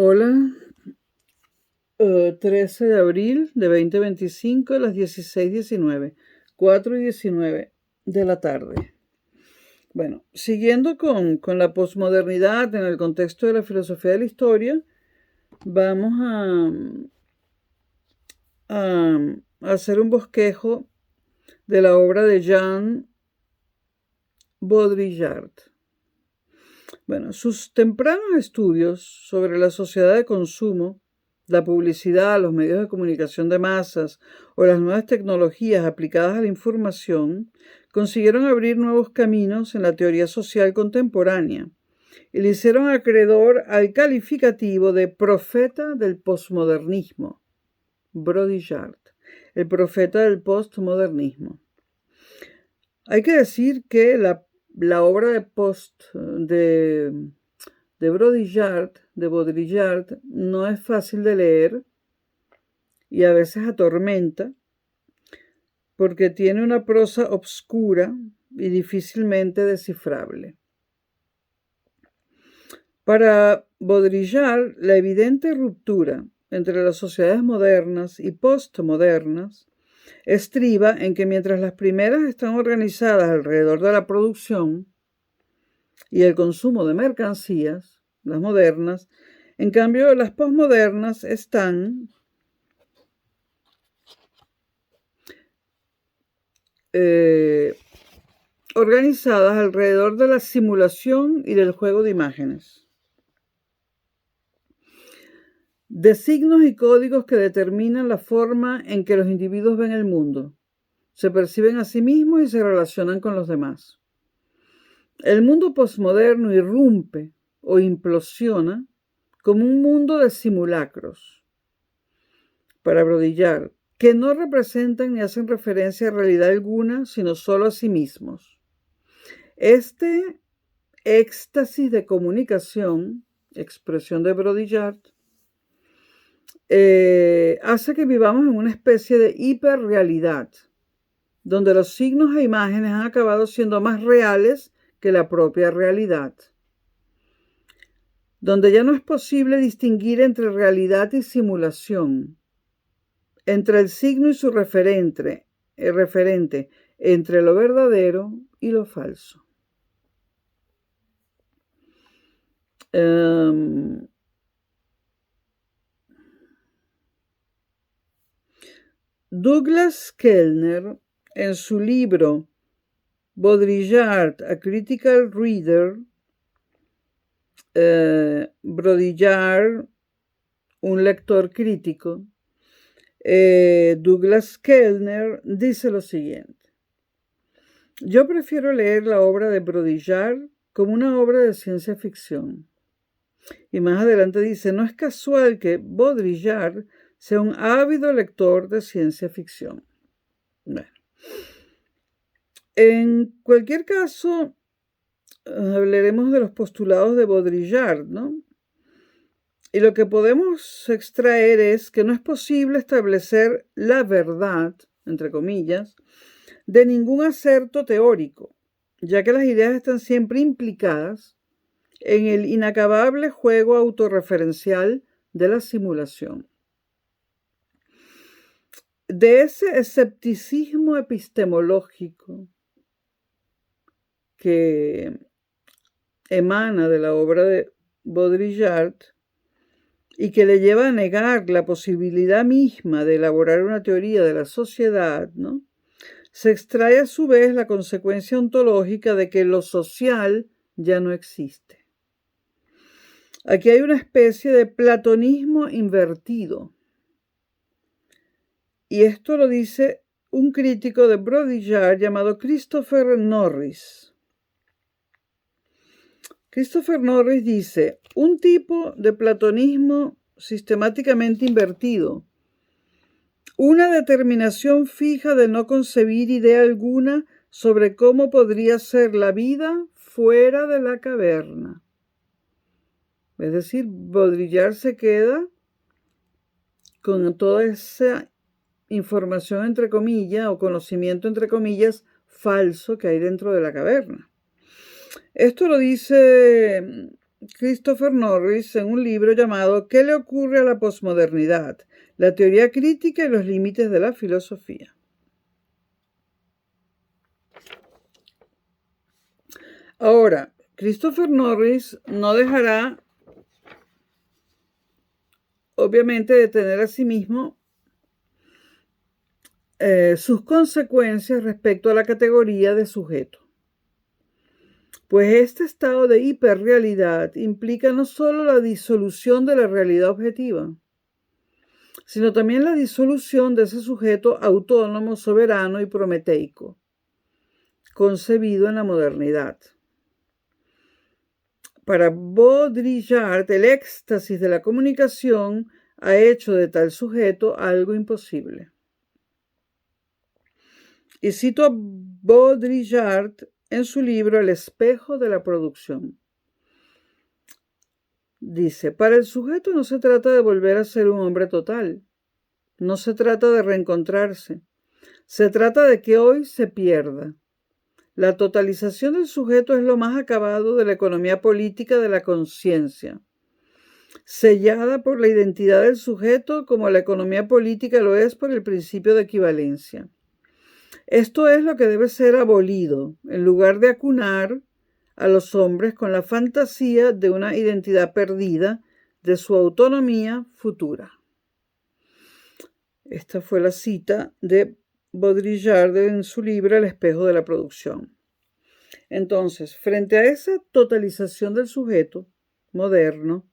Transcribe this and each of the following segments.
Hola, 13 de abril de 2025 a las 16:19, 4:19 de la tarde. Bueno, siguiendo con la posmodernidad en el contexto de la filosofía de la historia, vamos a hacer un bosquejo de la obra de Jean Baudrillard. Bueno, sus tempranos estudios sobre la sociedad de consumo, la publicidad, los medios de comunicación de masas o las nuevas tecnologías aplicadas a la información consiguieron abrir nuevos caminos en la teoría social contemporánea y le hicieron acreedor al calificativo de profeta del posmodernismo, Baudrillard, el profeta del postmodernismo. Hay que decir que la obra de Baudrillard no es fácil de leer y a veces atormenta porque tiene una prosa obscura y difícilmente descifrable. Para Baudrillard, la evidente ruptura entre las sociedades modernas y postmodernas estriba en que mientras las primeras están organizadas alrededor de la producción y el consumo de mercancías, las modernas, en cambio las posmodernas están organizadas alrededor de la simulación y del juego de imágenes, de signos y códigos que determinan la forma en que los individuos ven el mundo, se perciben a sí mismos y se relacionan con los demás. El mundo posmoderno irrumpe o implosiona como un mundo de simulacros, para Baudrillard, que no representan ni hacen referencia a realidad alguna, sino solo a sí mismos. Este éxtasis de comunicación, expresión de Baudrillard, hace que vivamos en una especie de hiperrealidad, donde los signos e imágenes han acabado siendo más reales que la propia realidad, donde ya no es posible distinguir entre realidad y simulación, entre el signo y su referente, entre lo verdadero y lo falso. Douglas Kellner, en su libro Baudrillard, A Critical Reader, Baudrillard, un lector crítico, Douglas Kellner dice lo siguiente: yo prefiero leer la obra de Baudrillard como una obra de ciencia ficción. Y más adelante dice, no es casual que Baudrillard sea un ávido lector de ciencia ficción. Bueno, en cualquier caso, hablaremos de los postulados de Baudrillard, ¿no? Y lo que podemos extraer es que no es posible establecer la verdad, entre comillas, de ningún acerto teórico, ya que las ideas están siempre implicadas en el inacabable juego autorreferencial de la simulación. De ese escepticismo epistemológico que emana de la obra de Baudrillard y que le lleva a negar la posibilidad misma de elaborar una teoría de la sociedad, ¿no?, se extrae a su vez la consecuencia ontológica de que lo social ya no existe. Aquí hay una especie de platonismo invertido. Y esto lo dice un crítico de Baudrillard llamado Christopher Norris. Christopher Norris dice, un tipo de platonismo sistemáticamente invertido, una determinación fija de no concebir idea alguna sobre cómo podría ser la vida fuera de la caverna. Es decir, Baudrillard se queda con toda esa información, entre comillas, o conocimiento, entre comillas, falso que hay dentro de la caverna. Esto lo dice Christopher Norris en un libro llamado ¿Qué le ocurre a la posmodernidad? La teoría crítica y los límites de la filosofía. Ahora, Christopher Norris no dejará, obviamente, de tener a sí mismo sus consecuencias respecto a la categoría de sujeto. Pues este estado de hiperrealidad implica no solo la disolución de la realidad objetiva, sino también la disolución de ese sujeto autónomo, soberano y prometeico, concebido en la modernidad. Para Baudrillard, el éxtasis de la comunicación ha hecho de tal sujeto algo imposible. Y cito a Baudrillard en su libro El espejo de la producción. Dice, para el sujeto no se trata de volver a ser un hombre total, no se trata de reencontrarse, se trata de que hoy se pierda. La totalización del sujeto es lo más acabado de la economía política de la conciencia, sellada por la identidad del sujeto como la economía política lo es por el principio de equivalencia. Esto es lo que debe ser abolido, en lugar de acunar a los hombres con la fantasía de una identidad perdida, de su autonomía futura. Esta fue la cita de Baudrillard en su libro El espejo de la producción. Entonces, frente a esa totalización del sujeto moderno,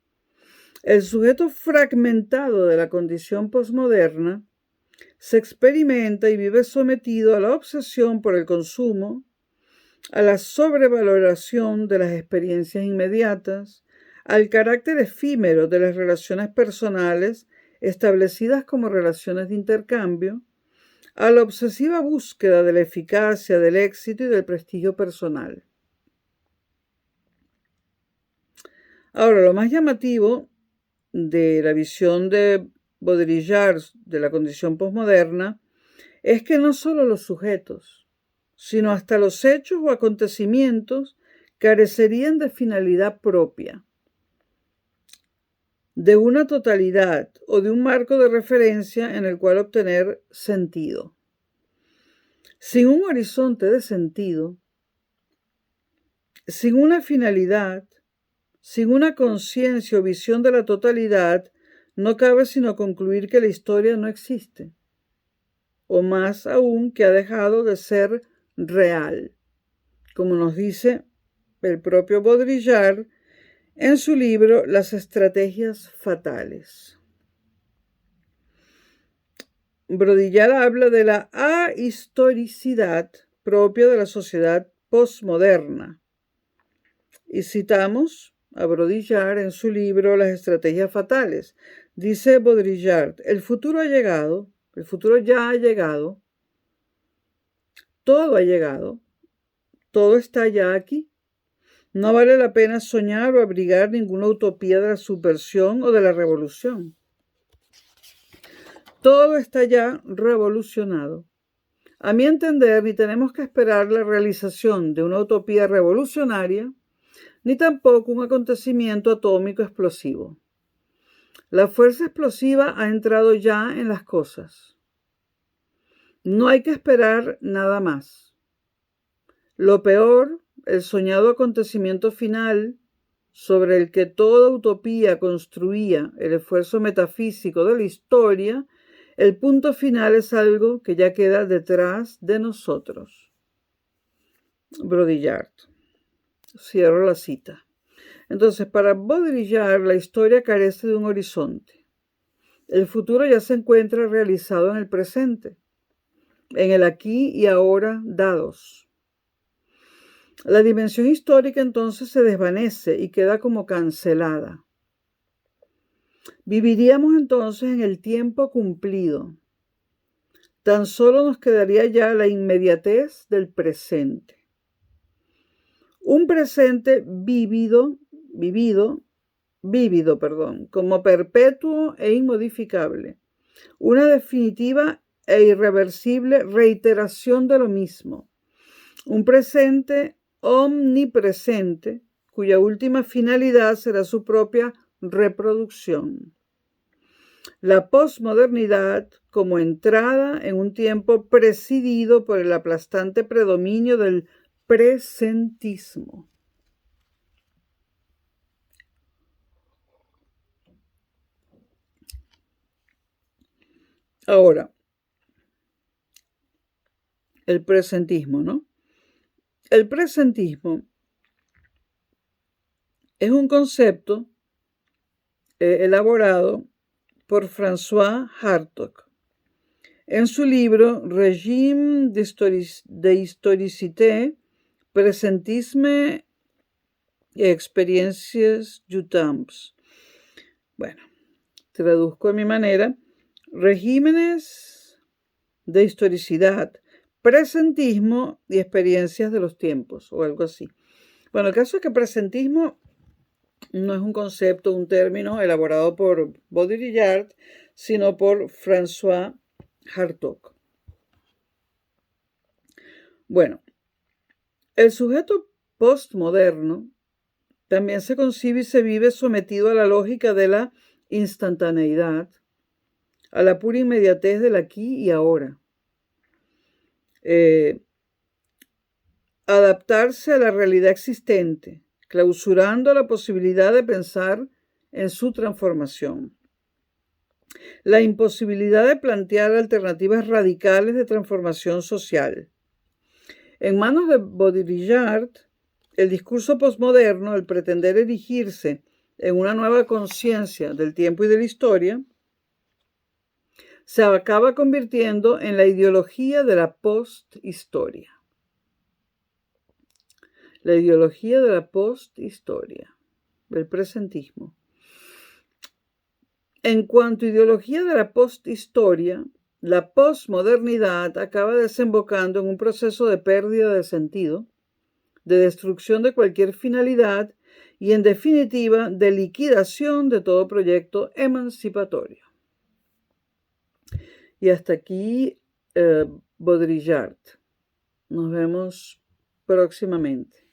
el sujeto fragmentado de la condición posmoderna se experimenta y vive sometido a la obsesión por el consumo, a la sobrevaloración de las experiencias inmediatas, al carácter efímero de las relaciones personales establecidas como relaciones de intercambio, a la obsesiva búsqueda de la eficacia, del éxito y del prestigio personal. Ahora, lo más llamativo de la visión de Baudrillard de la condición posmoderna es que no solo los sujetos, sino hasta los hechos o acontecimientos carecerían de finalidad propia, de una totalidad o de un marco de referencia en el cual obtener sentido. Sin un horizonte de sentido, sin una finalidad, sin una conciencia o visión de la totalidad, no cabe sino concluir que la historia no existe, o más aún que ha dejado de ser real, como nos dice el propio Baudrillard en su libro Las estrategias fatales. Baudrillard habla de la ahistoricidad propia de la sociedad posmoderna. Y citamos a Baudrillard en su libro Las estrategias fatales. Dice Baudrillard, el futuro ha llegado, el futuro ya ha llegado, todo ha llegado, todo está ya aquí. No vale la pena soñar o abrigar ninguna utopía de la subversión o de la revolución. Todo está ya revolucionado. A mi entender, ni tenemos que esperar la realización de una utopía revolucionaria, ni tampoco un acontecimiento atómico explosivo. La fuerza explosiva ha entrado ya en las cosas. No hay que esperar nada más. Lo peor, el soñado acontecimiento final, sobre el que toda utopía construía el esfuerzo metafísico de la historia, el punto final es algo que ya queda detrás de nosotros. Baudrillard. Cierro la cita. Entonces, para Baudrillard, la historia carece de un horizonte. El futuro ya se encuentra realizado en el presente, en el aquí y ahora dados. La dimensión histórica entonces se desvanece y queda como cancelada. Viviríamos entonces en el tiempo cumplido. Tan solo nos quedaría ya la inmediatez del presente. Un presente vívido, como perpetuo e inmodificable. Una definitiva e irreversible reiteración de lo mismo. Un presente omnipresente, cuya última finalidad será su propia reproducción. La posmodernidad como entrada en un tiempo presidido por el aplastante predominio del presentismo. Ahora, el presentismo, ¿no? El presentismo es un concepto elaborado por François Hartog en su libro Régime d'historicité, presentisme et expériences du temps. Bueno, traduzco a mi manera: regímenes de historicidad, presentismo y experiencias de los tiempos, o algo así. Bueno, el caso es que presentismo no es un concepto, un término elaborado por Baudrillard, sino por François Hartog. Bueno, el sujeto postmoderno también se concibe y se vive sometido a la lógica de la instantaneidad, a la pura inmediatez del aquí y ahora. Adaptarse a la realidad existente, clausurando la posibilidad de pensar en su transformación. La imposibilidad de plantear alternativas radicales de transformación social. En manos de Baudrillard, el discurso posmoderno, al pretender erigirse en una nueva conciencia del tiempo y de la historia, se acaba convirtiendo en la ideología de la posthistoria. La ideología de la posthistoria, del presentismo. En cuanto a ideología de la posthistoria, la posmodernidad acaba desembocando en un proceso de pérdida de sentido, de destrucción de cualquier finalidad y, en definitiva, de liquidación de todo proyecto emancipatorio. Y hasta aquí Baudrillard. Nos vemos próximamente.